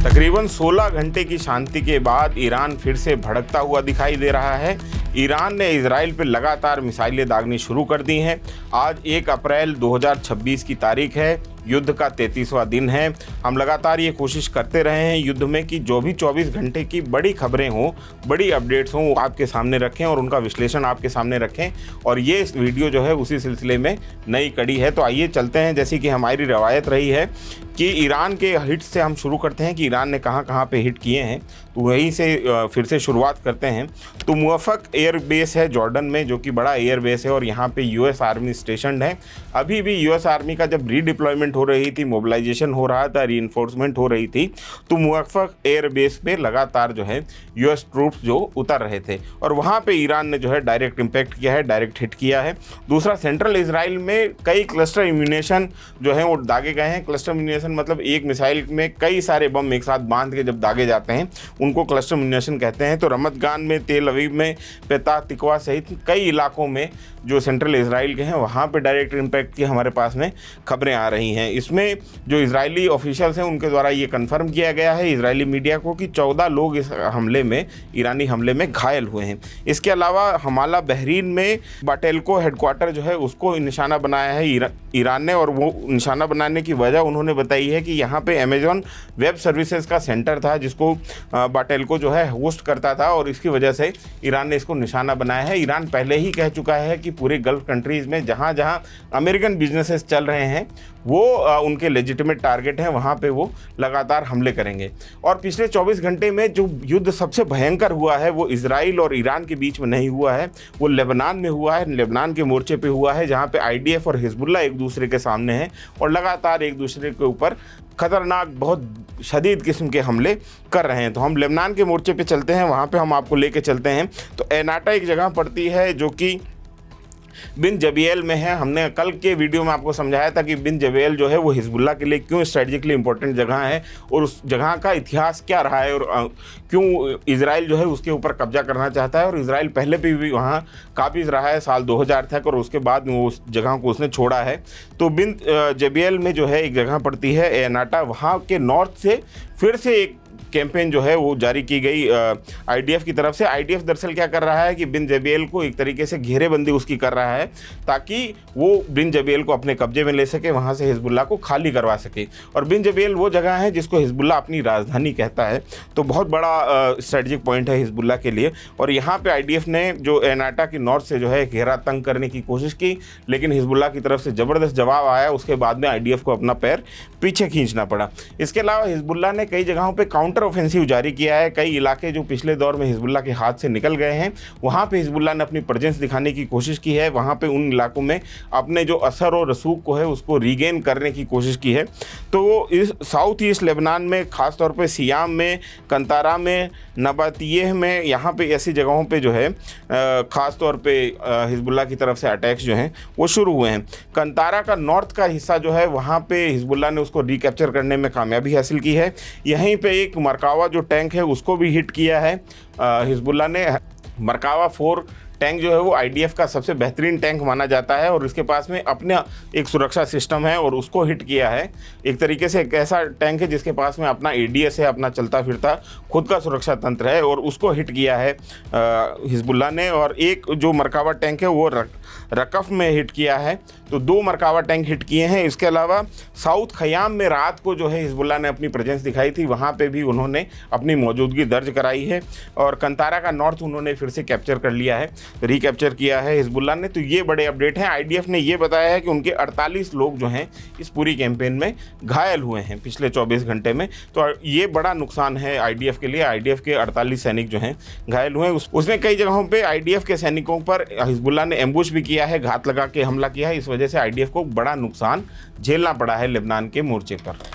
तकरीबन 16 घंटे की शांति के बाद ईरान फिर से भड़कता हुआ दिखाई दे रहा है। ईरान ने इजराइल पर लगातार मिसाइलें दागनी शुरू कर दी हैं। आज 1 अप्रैल 2026 की तारीख है। युद्ध का 33वां दिन है। हम लगातार ये कोशिश करते रहे हैं युद्ध में कि जो भी 24 घंटे की बड़ी खबरें हों, बड़ी अपडेट्स हों, वो आपके सामने रखें और उनका विश्लेषण आपके सामने रखें। और ये वीडियो जो है उसी सिलसिले में नई कड़ी है। तो आइए चलते हैं, जैसे कि हमारी रवायत रही है कि ईरान के हिट से हम शुरू करते हैं कि ईरान ने कहाँ पे हिट किए हैं। तो वहीं से फिर से शुरुआत करते हैं। तो मुवफ़्फ़क़ एयर बेस है जॉर्डन में, जो कि बड़ा एयर बेस है और यहाँ पे यूएस आर्मी स्टेशन है। अभी भी यूएस आर्मी का जब रीडिप्लॉयमेंट हो रही थी, मोबिलाइजेशन हो रहा था, रीइंफोर्समेंट हो रही थी, तो मुवफ़्फ़क़ एयर बेस पे लगातार जो है यूएस ट्रूप्स जो उतर रहे थे और वहाँ पे ईरान ने जो है डायरेक्ट इम्पैक्ट किया है, डायरेक्ट हिट किया है। दूसरा, सेंट्रल इजराइल में कई क्लस्टर इम्यूनेशन जो है वो दागे गए हैं। क्लस्टर इम्यूनेशन मतलब एक मिसाइल में कई सारे बम एक साथ बांध के जब दागे जाते हैं उनको क्लस्टर इम्यूनेशन कहते हैं। तो रमत गान में, तेल अवीव में, पेता तिकवा सहित कई इलाकों में जो सेंट्रल इजराइल के हैं वहाँ पे डायरेक्ट इम्पैक्ट की हमारे पास में खबरें आ रही हैं। इसमें जो इजरायली ऑफिशियल्स हैं उनके द्वारा ये कंफर्म किया गया है इजरायली मीडिया को कि 14 लोग इस हमले में, ईरानी हमले में घायल हुए हैं। इसके अलावा हमाला बहरीन में बाटेल्को हेडक्वार्टर जो है उसको निशाना बनाया है ईरान ने, और वो निशाना बनाने की वजह उन्होंने बताई है कि यहाँ पे अमेजॉन वेब सर्विसेज का सेंटर था जिसको बाटेल्को जो है होस्ट करता था और इसकी वजह से ईरान ने इसको निशाना बनाया है। ईरान पहले ही कह चुका है कि पूरे गल्फ कंट्रीज़ में जहाँ जहाँ अमेरिकन बिजनेसेस चल रहे हैं वो उनके लेजिटिमेट टारगेट हैं, वहाँ पे वो लगातार हमले करेंगे। और पिछले 24 घंटे में जो युद्ध सबसे भयंकर हुआ है वो इजराइल और ईरान के बीच में नहीं हुआ है, वो लेबनान में हुआ है, लेबनान के मोर्चे पे हुआ है, जहाँ पे आईडीएफ और हिजबुल्लाह एक दूसरे के सामने हैं और लगातार एक दूसरे के ऊपर खतरनाक, बहुत शदीद किस्म के हमले कर रहे हैं। तो हम लेबनान के मोर्चे पे चलते हैं, वहाँ पे हम आपको लेके चलते हैं। तो एनाटा एक जगह पड़ती है जो कि बिन जबीएल में है। हमने कल के वीडियो में आपको समझाया था कि बिन जबीएल जो है वो हिजबुल्लाह के लिए क्यों स्ट्रेटजिकली इंपॉर्टेंट जगह है और उस जगह का इतिहास क्या रहा है और क्यों इजराइल जो है उसके ऊपर कब्जा करना चाहता है। और इजराइल पहले भी वहाँ काबिज रहा है साल 2000 तक और उसके बाद वो उस जगह को उसने छोड़ा है। तो बिन जबीएल में जो है एक जगह पड़ती है एनाटा, वहाँ के नॉर्थ से फिर से एक कैंपेन जो है वो जारी की गई आईडीएफ की तरफ से। आईडीएफ दरअसल क्या कर रहा है कि बिन जबीएल को एक तरीके से घेरेबंदी उसकी कर रहा है ताकि वो बिन जबीएल को अपने कब्जे में ले सके, वहाँ से हिजबुल्लाह को खाली करवा सके। और बिन जबीएल वो जगह है जिसको हिजबुल्लाह अपनी राजधानी कहता है। तो बहुत बड़ा स्ट्रेटजिक पॉइंट है हिजबुल्लाह के लिए। और यहाँ पर आईडीएफ ने जो एनाटा की नॉर्थ से जो है घेरा तंग करने की कोशिश की, लेकिन हिजबुल्लाह की तरफ से ज़बरदस्त जवाब आया। उसके बाद में आईडीएफ को अपना पैर पीछे खींचना पड़ा। इसके अलावा हिजबुल्लाह ने कई जगहों पर काउंटर ऑफेंसिव जारी किया है। कई इलाके जो पिछले दौर में हिजबुल्लाह के हाथ से निकल गए हैं वहाँ पे हिजबुल्लाह ने अपनी प्रेजेंस दिखाने की कोशिश की है। वहाँ पे उन इलाकों में अपने जो असर और रसूख को है उसको रीगेन करने की कोशिश की है। तो वो इस साउथ ईस्ट लेबनान में, ख़ास तौर पे सियाम में, कंतारा में, नबातियह में, यहाँ पे ऐसी जगहों पे जो है ख़ास तौर पे हिजबुल्लाह की तरफ से अटैक्स जो हैं वो शुरू हुए हैं। कंतारा का नॉर्थ का हिस्सा जो है वहाँ पे हिजबुल्लाह ने उसको रिकैप्चर करने में कामयाबी हासिल की है। यहीं पे एक मरकावा जो टैंक है उसको भी हिट किया है हिजबुल्लाह ने। मरकावा 4 टैंक जो है वो आईडीएफ का सबसे बेहतरीन टैंक माना जाता है और इसके पास में अपना एक सुरक्षा सिस्टम है और उसको हिट किया है। एक तरीके से एक ऐसा टैंक है जिसके पास में अपना एडीएस है, अपना चलता फिरता खुद का सुरक्षा तंत्र है और उसको हिट किया है हिजबुल्लाह ने। और एक जो मरकावा टैंक है वो रकफ में हिट किया है। तो 2 मरकावा टैंक हिट किए हैं। इसके अलावा साउथ खयाम में रात को जो है हिजबुल्लाह ने अपनी प्रेजेंस दिखाई थी, वहाँ पे भी उन्होंने अपनी मौजूदगी दर्ज कराई है। और कंतारा का नॉर्थ उन्होंने फिर से कैप्चर कर लिया है, रिकैप्चर किया है हिजबुल्लाह ने। तो ये बड़े अपडेट हैं। आईडीएफ ने ये बताया है कि उनके 48 लोग जो हैं इस पूरी कैंपेन में घायल हुए हैं पिछले 24 घंटे में। तो ये बड़ा नुकसान है आईडीएफ के लिए। आईडीएफ के 48 सैनिक जो हैं घायल हुए हैं। उसने कई जगहों पर आईडीएफ के सैनिकों पर हिजबुल्लाह ने एम्बुश भी किया है, घात लगा के हमला किया है। इस वजह से आईडीएफ को बड़ा नुकसान झेलना पड़ा है लेबनान के मोर्चे पर।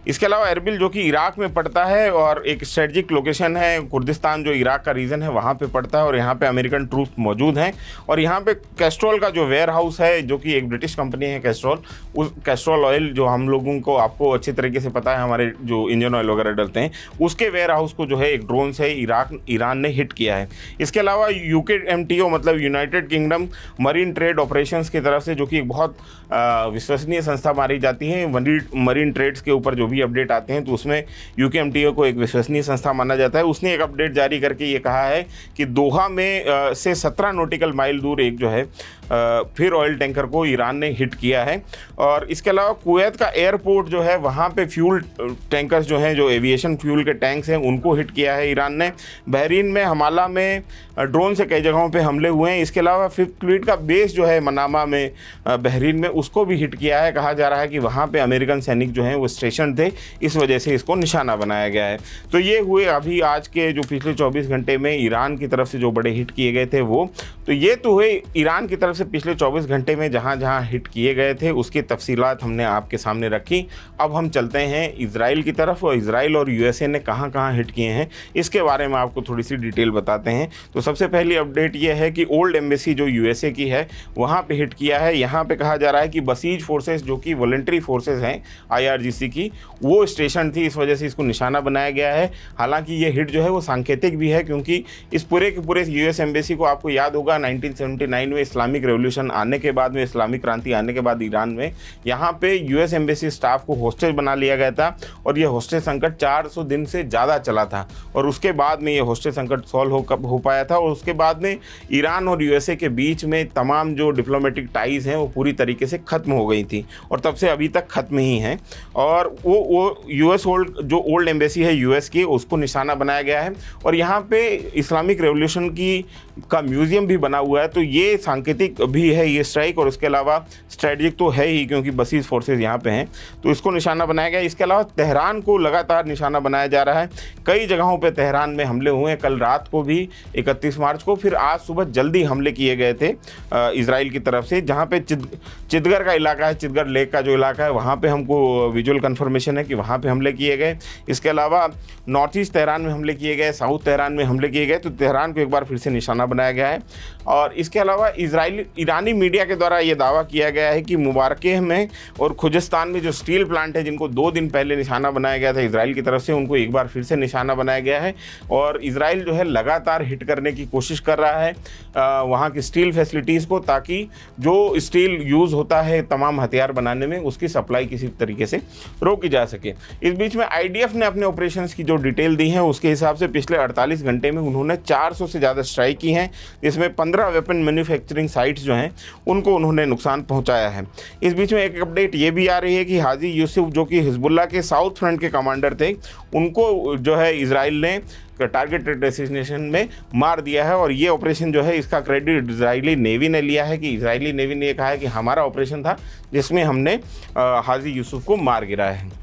इसके अलावा एरबिल जो कि इराक में पड़ता है और एक स्ट्रेटजिक लोकेशन है, कुर्दिस्तान जो इराक का रीजन है वहाँ पे पड़ता है और यहाँ पे अमेरिकन ट्रूप्स मौजूद हैं। और यहाँ पे कैस्ट्रोल का जो वेयर हाउस है, जो कि एक ब्रिटिश कंपनी है कैस्ट्रोल, उस कैस्ट्रोल ऑयल जो हम लोगों को आपको अच्छी तरीके से पता है, हमारे जो इंजन ऑयल वगैरह डलते हैं, उसके वेयर हाउस को जो है एक ड्रोन से ईरान ने हिट किया है। इसके अलावा UKMTO मतलब United kingdom marine trade operations की तरफ से, जो कि एक बहुत विश्वसनीय संस्था मानी जाती है, मरीन ट्रेड्स के ऊपर जो भी भी अपडेट आते हैं तो उसमें यूकेएमटीओ को एक विश्वसनीय संस्था माना जाता है। उसने एक अपडेट जारी करके ये कहा है कि दोहा में से 17 नॉटिकल माइल दूर एक जो है फिर ऑयल टैंकर को ईरान ने हिट किया है। और इसके अलावा कुवैत का एयरपोर्ट जो है वहाँ पे फ्यूल टैंकर्स जो हैं, जो एविएशन फ्यूल के टैंक्स हैं, उनको हिट किया है ईरान ने। बहरीन में हमाला में ड्रोन से कई जगहों पे हमले हुए हैं। इसके अलावा फिफ्थ फ्लीट का बेस जो है मनामा में बहरीन में, उसको भी हिट किया है। कहा जा रहा है कि वहाँ पे अमेरिकन सैनिक जो हैं वो स्टेशन थे, इस वजह से इसको निशाना बनाया गया है। तो ये हुए अभी आज के जो पिछले 24 घंटे में ईरान की तरफ से जो बड़े हिट किए गए थे वो। तो ये तो हुए ईरान की तरफ से पिछले 24 घंटे में जहाँ जहाँ हिट किए गए थे उसकी तफसीलात हमने आपके सामने रखी। अब हम चलते हैं इजराइल की तरफ, और इजराइल और यूएसए ने कहाँ कहाँ हिट किए हैं इसके बारे में आपको थोड़ी सी डिटेल बताते हैं। तो सबसे पहली अपडेट ये है कि ओल्ड एम्बेसी जो यूएसए की है वहाँ पे हिट किया है। यहाँ पे कहा जा रहा है कि बसीज फोर्सेस जो कि वॉलंटरी फोर्सेस हैं IRGC की, वो स्टेशन थी, इस वजह से इसको निशाना बनाया गया है। हालांकि ये हिट जो है वो सांकेतिक भी है, क्योंकि इस पूरे के पूरे यूएस एम्बेसी को आपको याद होगा 1979 में इस्लामिक रेवोल्यूशन आने के बाद में, इस्लामिक क्रांति आने के बाद ईरान में यहाँ पे यूएस एम्बेसी स्टाफ को होस्टेज बना लिया गया था। और ये होस्टेज संकट 400 दिन से ज़्यादा चला था, और उसके बाद में ये होस्टेज संकट सॉल्व हो पाया था। और उसके बाद में ईरान और यूएसए के बीच में तमाम जो डिप्लोमेटिक टाइज़ हैं वो पूरी तरीके से ख़त्म हो गई थी, और तब से अभी तक ख़त्म ही हैं। और वो यूएस जो ओल्ड एम्बेसी है यूएस की, उसको निशाना बनाया गया है। और यहाँ पे इस्लामिक रेवोल्यूशन का म्यूज़ियम भी बना हुआ है। तो ये सांकेतिक भी है ये स्ट्राइक, और इसके अलावा स्ट्रेटजिक तो है ही, क्योंकि बसीज फोर्सेज यहाँ पे हैं, तो इसको निशाना बनाया गया। इसके अलावा तेहरान को लगातार निशाना बनाया जा रहा है। कई जगहों पे तेहरान में हमले हुए हैं, कल रात को भी 31 मार्च को, फिर आज सुबह जल्दी हमले किए गए थे इजराइल की तरफ से। जहाँ पे चिदगर का इलाका है, चिदगर लेक का जो इलाका है, वहाँ पे हमको विजुअल कन्फर्मेशन है कि वहाँ पे हमले किए गए। इसके अलावा नॉर्थ ईस्ट तेहरान में हमले किए गए, साउथ तेहरान में हमले किए गए, तो तेहरान को एक बार फिर से निशाना बनाया गया है। और इसके अलावा ईरानी मीडिया के द्वारा ये दावा किया गया है कि मुबारकेह में और खुजिस्तान में जो स्टील प्लांट है, जिनको 2 दिन पहले निशाना बनाया गया था इजराइल की तरफ से, उनको एक बार फिर से निशाना बनाया गया है। और इजराइल जो है लगातार हिट करने की कोशिश कर रहा है वहाँ की स्टील फैसिलिटीज़ को, ताकि जो स्टील यूज़ होता है तमाम हथियार बनाने में, उसकी सप्लाई किसी तरीके से रोकी जा सके। इस बीच में IDF ने अपने ऑपरेशंस की जो डिटेल दी है उसके हिसाब से पिछले 48 घंटे में उन्होंने 400 से ज़्यादा स्ट्राइक की हैं, जिसमें 15 वेपन मैन्युफैक्चरिंग साइट्स जो हैं उनको उन्होंने नुकसान पहुंचाया है। इस बीच में एक अपडेट ये भी आ रही है कि हाजी यूसुफ जो कि हिजबुल्लाह के साउथ फ्रंट के कमांडर थे, उनको जो है इजराइल ने टारगेटेड डेस्टिनेशन में मार दिया है। और ये ऑपरेशन जो है इसका क्रेडिट इजरायली नेवी ने लिया है, कि इजरायली नेवी ने कहा है कि हमारा ऑपरेशन था जिसमें हमने हाजी यूसुफ को मार गिराया है।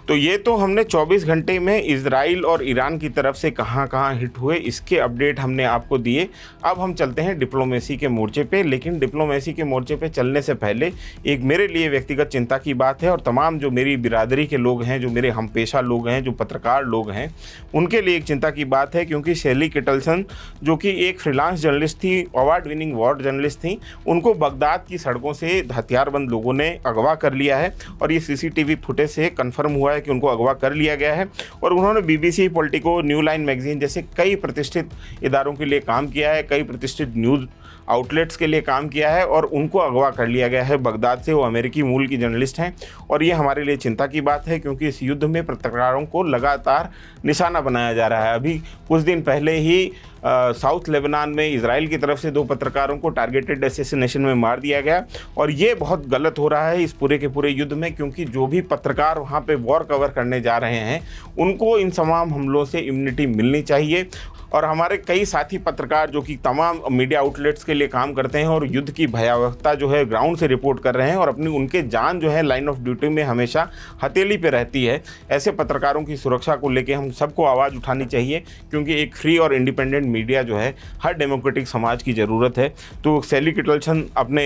तो ये तो हमने 24 घंटे में इजराइल और ईरान की तरफ से कहाँ कहाँ हिट हुए इसके अपडेट हमने आपको दिए। अब हम चलते हैं डिप्लोमेसी के मोर्चे पे। लेकिन डिप्लोमेसी के मोर्चे पे चलने से पहले एक मेरे लिए व्यक्तिगत चिंता की बात है, और तमाम जो मेरी बिरादरी के लोग हैं, जो मेरे हमपेशा लोग हैं, जो पत्रकार लोग हैं, उनके लिए एक चिंता की बात है। क्योंकि शेली किटलसन जो कि एक फ्रीलांस जर्नलिस्ट थी, अवार्ड विनिंग वॉर जर्नलिस्ट थी, उनको बगदाद की सड़कों से हथियारबंद लोगों ने अगवा कर लिया है। और ये CCTV फुटेज से कन्फर्म हुआ है कि उनको अगवा कर लिया गया है। और उन्होंने BBC, politico, new line magazine जैसे कई प्रतिष्ठित इदारों के लिए काम किया है, कई प्रतिष्ठित न्यूज़ आउटलेट्स के लिए काम किया है, और उनको अगवा कर लिया गया है बगदाद से। वो अमेरिकी मूल की जर्नलिस्ट हैं, और ये हमारे लिए चिंता की बात है, क्योंकि इस युद्ध में पत्रकारों को लगातार निशाना बनाया जा रहा है। अभी कुछ दिन पहले ही साउथ लेबनान में इजराइल की तरफ से 2 पत्रकारों को टारगेटेड असैसिनेशन में मार दिया गया, और ये बहुत गलत हो रहा है इस पूरे के पूरे युद्ध में। क्योंकि जो भी पत्रकार वहाँ पे वॉर कवर करने जा रहे हैं, उनको इन तमाम हमलों से इम्यूनिटी मिलनी चाहिए। और हमारे कई साथी पत्रकार जो कि तमाम मीडिया आउटलेट्स के लिए काम करते हैं और युद्ध की भयावहता जो है ग्राउंड से रिपोर्ट कर रहे हैं, और अपनी उनके जान जो है लाइन ऑफ ड्यूटी में हमेशा हथेली पे रहती है, ऐसे पत्रकारों की सुरक्षा को लेके हम सबको आवाज़ उठानी चाहिए। क्योंकि एक फ्री और इंडिपेंडेंट मीडिया जो है हर डेमोक्रेटिक समाज की ज़रूरत है। तो शेली किटलसन अपने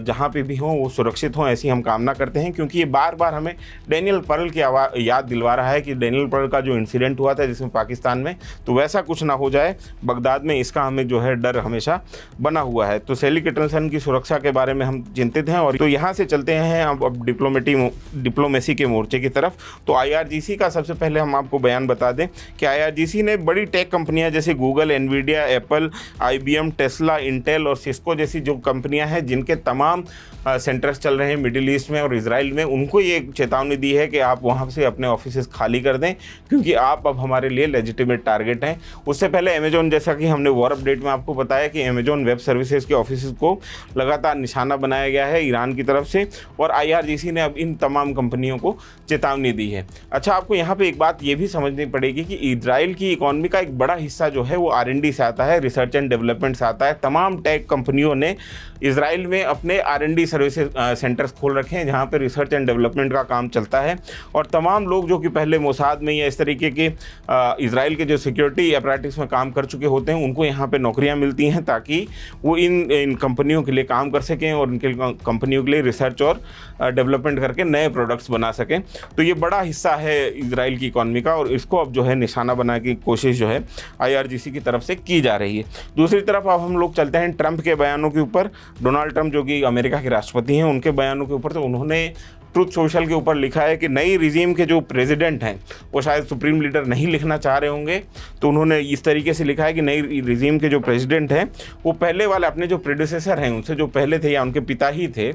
जहाँ पे भी हों वो सुरक्षित हों, ऐसी हम कामना करते हैं। क्योंकि ये बार बार हमें डैनियल पर्ल की याद दिलवा रहा है कि डैनियल पर्ल का जो इंसिडेंट हुआ था जिसमें पाकिस्तान में, तो वैसा कुछ ना हो हो जाए बगदाद में, इसका हमें जो है डर हमेशा बना हुआ है। तो सैली किटलसन की सुरक्षा के बारे में हम चिंतित हैं। और तो यहाँ से चलते हैं अब डिप्लोमेसी के मोर्चे की तरफ। तो IRGC का सबसे पहले हम आपको बयान बता दें कि IRGC ने बड़ी टेक कंपनियां जैसे Google, Nvidia, Apple, IBM, Tesla, Intel और सिस्को जैसी जो कंपनियां हैं जिनके तमाम सेंटर्स चल रहे हैं मिडिल ईस्ट में और इजराइल में, उनको ये चेतावनी दी है कि आप वहाँ से अपने ऑफिसेस खाली कर दें, क्योंकि आप अब हमारे लिए लेजिटिमेट टारगेट हैं। उससे पहले अमेजॉन, जैसा कि हमने वॉर अपडेट में आपको बताया कि अमेजॉन वेब सर्विसेज के ऑफिसेज को लगातार निशाना बनाया गया है ईरान की तरफ से, और IRGC ने अब इन तमाम कंपनियों को चेतावनी दी है। अच्छा, आपको यहाँ पे एक बात ये भी समझनी पड़ेगी कि इजराइल की इकॉनमी का एक बड़ा हिस्सा जो है वो R&D से आता है, रिसर्च एंड डेवलपमेंट से आता है। तमाम टेक कंपनियों ने इजराइल में अपने R&D सर्विसेज सेंटर्स खोल रखे हैं जहाँ पे रिसर्च एंड डेवलपमेंट का काम चलता है, और तमाम लोग जो कि पहले मोसाद में या इस तरीके के इजराइल के जो सिक्योरिटी अपैरेटस में काम कर चुके होते हैं उनको यहाँ पे नौकरियाँ मिलती हैं, ताकि वो इन कंपनियों के लिए काम कर सकें और इनके कंपनियों के लिए रिसर्च और डेवलपमेंट करके नए प्रोडक्ट्स बना सकें। तो ये बड़ा हिस्सा है इजराइल की इकॉनमी का, और इसको अब जो है निशाना बनाने की कोशिश जो है IRGC की तरफ से की जा रही है। दूसरी तरफ अब हम लोग चलते हैं ट्रंप के बयानों के ऊपर। डोनाल्ड ट्रंप जो कि अमेरिका के राष्ट्रपति हैं, उनके बयानों के ऊपर तो उन्होंने ट्रुथ सोशल के ऊपर लिखा है कि नई रिजीम के जो प्रेसिडेंट हैं वो शायद सुप्रीम लीडर नहीं लिखना चाह रहे होंगे, तो उन्होंने इस तरीके से लिखा है कि नई रिजीम के जो प्रेसिडेंट हैं वो पहले वाले अपने जो प्रेडिसेसर हैं उनसे जो पहले थे या उनके पिता ही थे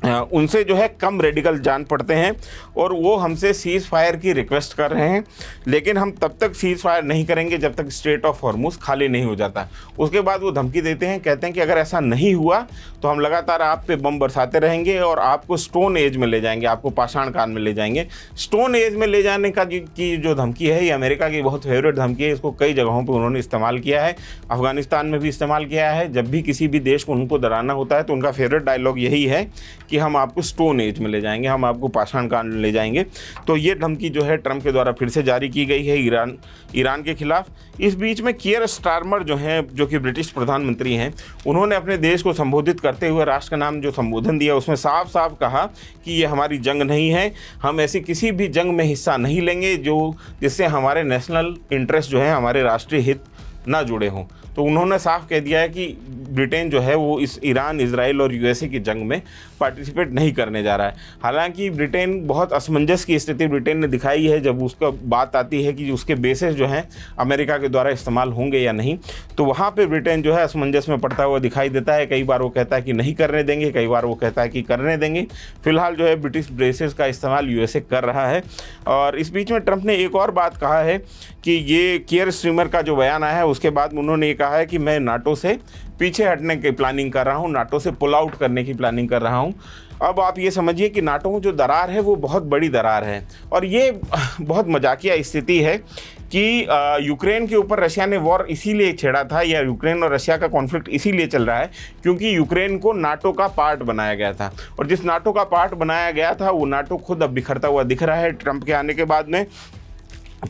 उनसे जो है कम रेडिकल जान पड़ते हैं, और वो हमसे सीज़ फायर की रिक्वेस्ट कर रहे हैं, लेकिन हम तब तक सीज़ फायर नहीं करेंगे जब तक स्ट्रेट ऑफ हॉर्मुज़ खाली नहीं हो जाता। उसके बाद वो धमकी देते हैं, कहते हैं कि अगर ऐसा नहीं हुआ तो हम लगातार आप पे बम बरसाते रहेंगे और आपको स्टोन एज में ले जाएंगे, आपको पाषाण काल में ले जाएंगे। स्टोन एज में ले जाने का की जो धमकी है ये अमेरिका की बहुत फेवरेट धमकी है। इसको कई जगहों पर उन्होंने इस्तेमाल किया है, अफगानिस्तान में भी इस्तेमाल किया है। जब भी किसी भी देश को उनको डराना होता है तो उनका फेवरेट डायलॉग यही है कि हम आपको स्टोन एज में ले जाएंगे, हम आपको पाषाण काल में ले जाएंगे। तो ये धमकी जो है ट्रंप के द्वारा फिर से जारी की गई है ईरान के खिलाफ। इस बीच में कियर स्टारमर जो हैं, जो कि ब्रिटिश प्रधानमंत्री हैं, उन्होंने अपने देश को संबोधित करते हुए राष्ट्र का नाम जो संबोधन दिया उसमें साफ साफ कहा कि ये हमारी जंग नहीं है, हम ऐसी किसी भी जंग में हिस्सा नहीं लेंगे जिससे हमारे नेशनल इंटरेस्ट जो है, हमारे राष्ट्रीय हित ना जुड़े हों। तो उन्होंने साफ कह दिया है कि ब्रिटेन जो है वो इस ईरान, इजराइल और USA की जंग में पार्टिसिपेट नहीं करने जा रहा है। हालांकि ब्रिटेन बहुत असमंजस की स्थिति ब्रिटेन ने दिखाई है जब उसका बात आती है कि उसके बेसेस जो हैं अमेरिका के द्वारा इस्तेमाल होंगे या नहीं, तो वहाँ पे ब्रिटेन जो है असमंजस में पड़ता हुआ दिखाई देता है। कई बार वो कहता है कि नहीं करने देंगे, कई बार वो कहता है कि करने देंगे। फिलहाल जो है ब्रिटिश बेसेस का इस्तेमाल USA कर रहा है। और इस बीच में ट्रंप ने एक और बात कहा है कि ये कियर स्टारमर का जो बयान आया है उसके बाद उन्होंने ये कहा है कि मैं नाटो से पीछे हटने की प्लानिंग कर रहा हूँ, नाटो से पुल आउट करने की प्लानिंग कर रहा हूँ। अब आप ये समझिए कि नाटो में जो दरार है वो बहुत बड़ी दरार है, और ये बहुत मजाकिया स्थिति है कि यूक्रेन के ऊपर रशिया ने वॉर इसीलिए छेड़ा था, या यूक्रेन और रशिया का कॉन्फ्लिक्ट इसीलिए चल रहा है क्योंकि यूक्रेन को नाटो का पार्ट बनाया गया था, और जिस नाटो का पार्ट बनाया गया था वो नाटो खुद अब बिखरता हुआ दिख रहा है ट्रंप के आने के बाद में।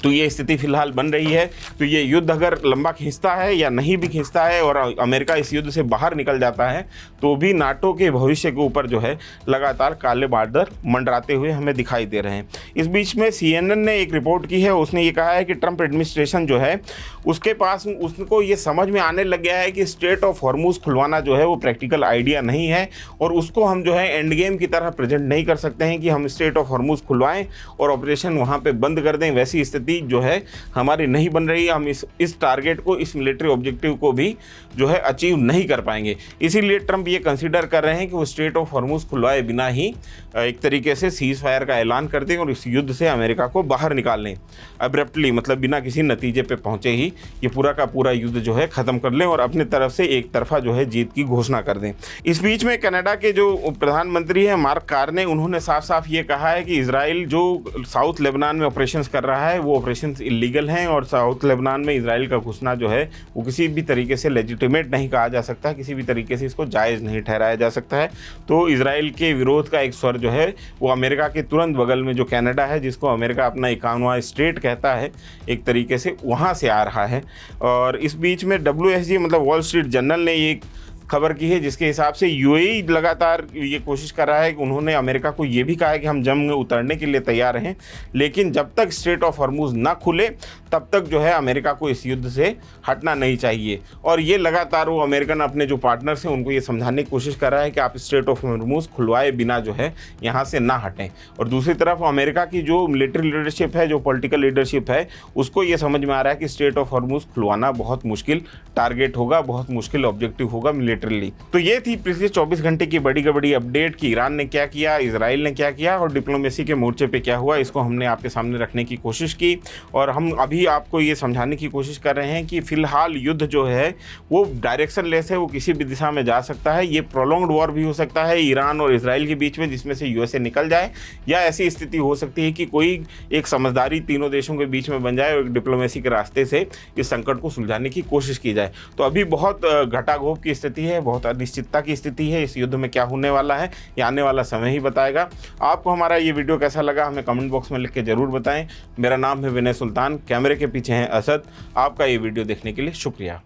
तो ये स्थिति फिलहाल बन रही है। तो ये युद्ध अगर लंबा खींचता है या नहीं भी खींचता है और अमेरिका इस युद्ध से बाहर निकल जाता है तो भी नाटो के भविष्य के ऊपर जो है लगातार काले बादल मंडराते हुए हमें दिखाई दे रहे हैं। इस बीच में CNN ने एक रिपोर्ट की है, उसने ये कहा है कि ट्रंप एडमिनिस्ट्रेशन जो है उसके पास उसको ये समझ में आने लग गया है कि स्ट्रेट ऑफ हॉर्मुज़ खुलवाना जो है वो प्रैक्टिकल आइडिया नहीं है, और उसको हम जो है एंड गेम की तरह प्रेजेंट नहीं कर सकते हैं कि हम स्ट्रेट ऑफ हॉर्मुज़ खुलवाएं और ऑपरेशन वहाँ पे बंद कर दें। वैसी स्थिति जो है हमारी नहीं बन रही है। हम इस टारगेट को, इस मिलिट्री ऑब्जेक्टिव को भी जो है अचीव नहीं कर पाएंगे। इसीलिए ट्रंप ये कंसीडर कर रहे हैं कि वो स्ट्रेट ऑफ हॉर्मुज़ खुलवाए बिना ही एक तरीके से सीज़ फायर का ऐलान कर दें और इस युद्ध से अमेरिका को बाहर निकाल लें अब्रप्टली, मतलब बिना किसी नतीजे पे पहुंचे ही ये पूरा का पूरा युद्ध जो है ख़त्म कर लें और अपने तरफ से एक तरफा जो है जीत की घोषणा कर दें। इस बीच में कनाडा के जो प्रधानमंत्री हैं मार्क कार्ने, उन्होंने साफ साफ ये कहा है कि इजराइल जो साउथ लेबनान में ऑपरेशंस कर रहा है वो ऑपरेशंस इलीगल हैं, और साउथ लेबनान में इजराइल का घुसना जो है वो किसी भी तरीके से लेजिटिमेट नहीं कहा जा सकता, किसी भी तरीके से इसको जायज़ नहीं ठहराया जा सकता है। तो इजराइल के विरोध का एक स्वर जो है वो अमेरिका के तुरंत बगल में जो कनाडा है, जिसको अमेरिका अपना 51वां स्टेट कहता है एक तरीके से, वहाँ से आ रहा है। और इस बीच में WSG मतलब वॉल स्ट्रीट जर्नल ने एक खबर की है, जिसके हिसाब से यूएई लगातार ये कोशिश कर रहा है कि उन्होंने अमेरिका को ये भी कहा है कि हम जंग में उतरने के लिए तैयार हैं, लेकिन जब तक स्ट्रेट ऑफ हॉर्मुज ना खुले तब तक जो है अमेरिका को इस युद्ध से हटना नहीं चाहिए। और ये लगातार वो अमेरिकन अपने जो पार्टनर्स हैं उनको ये समझाने की कोशिश कर रहा है कि आप स्ट्रेट ऑफ हॉर्मुज खुलवाए बिना जो है यहाँ से ना हटें। और दूसरी तरफ अमेरिका की जो मिलिट्री लीडरशिप है, जो पॉलिटिकल लीडरशिप है, उसको ये समझ में आ रहा है कि स्ट्रेट ऑफ हॉर्मुज खुलवाना बहुत मुश्किल टारगेट होगा, बहुत मुश्किल ऑब्जेक्टिव होगा मिलिट्रीली। तो ये थी पिछले 24 घंटे की बड़ी बड़ी अपडेट कि ईरान ने क्या किया, इजराइल ने क्या किया और डिप्लोमेसी के मोर्चे पे क्या हुआ। इसको हमने आपके सामने रखने की कोशिश की और हम अभी आपको ये समझाने की कोशिश कर रहे हैं कि फिलहाल युद्ध जो है वो डायरेक्शन लेस है, वो किसी भी दिशा में जा सकता है। ये प्रोलॉन्ग्ड वॉर भी हो सकता है ईरान और इजराइल के बीच में, जिसमें से यूएसए निकल जाए, या ऐसी स्थिति हो सकती है कि कोई एक समझदारी तीनों देशों के बीच में बन जाए और एक डिप्लोमेसी के रास्ते से इस संकट को सुलझाने की कोशिश की जाए। तो अभी बहुत घटाघोप की स्थिति है, बहुत अनिश्चितता की स्थिति है। इस युद्ध में क्या होने वाला है ये आने वाला समय ही बताएगा। आपको हमारा ये वीडियो कैसा लगा हमें कमेंट बॉक्स में लिख के जरूर बताएं। मेरा नाम है विनय सुल्तान, कैमरे के पीछे हैं असद। आपका ये वीडियो देखने के लिए शुक्रिया।